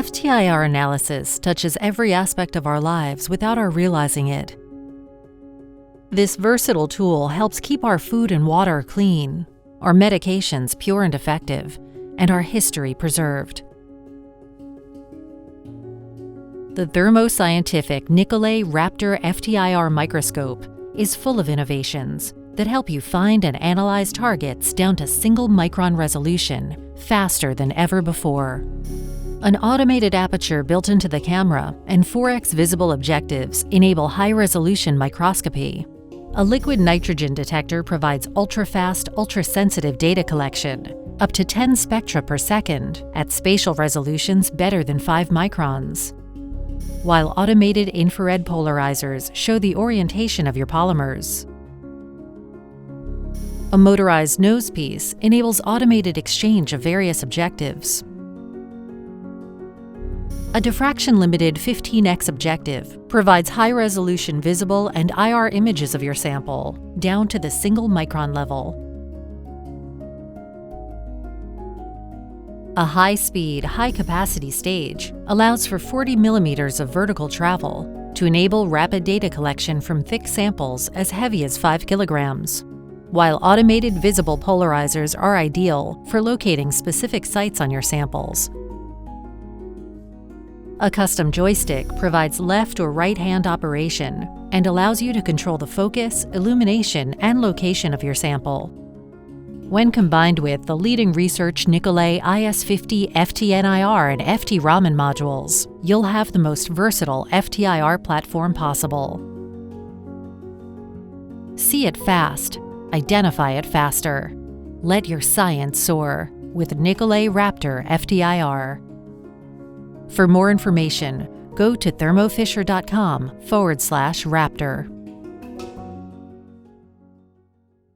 FTIR analysis touches every aspect of our lives without our realizing it. This versatile tool helps keep our food and water clean, our medications pure and effective, and our history preserved. The Thermo Scientific Nicolet RaptIR FTIR microscope is full of innovations that help you find and analyze targets down to single-micron resolution faster than ever before. An automated aperture built into the camera and 4x visible objectives enable high-resolution microscopy. A liquid nitrogen detector provides ultra-fast, ultra-sensitive data collection, up to 10 spectra per second, at spatial resolutions better than 5 microns. While automated infrared polarizers show the orientation of your polymers. A motorized nosepiece enables automated exchange of various objectives. A diffraction-limited 15x objective provides high-resolution visible and IR images of your sample, down to the single-micron level. A high-speed, high-capacity stage allows for 40 millimeters of vertical travel to enable rapid data collection from thick samples as heavy as 5 kilograms, while automated visible polarizers are ideal for locating specific sites on your samples. A custom joystick provides left or right-hand operation and allows you to control the focus, illumination, and location of your sample. When combined with the leading research Nicolet IS50 FTNIR and FT Raman modules, you'll have the most versatile FTIR platform possible. See it fast, identify it faster. Let your science soar with Nicolet RaptIR FTIR. For more information, go to thermofisher.com/raptIR.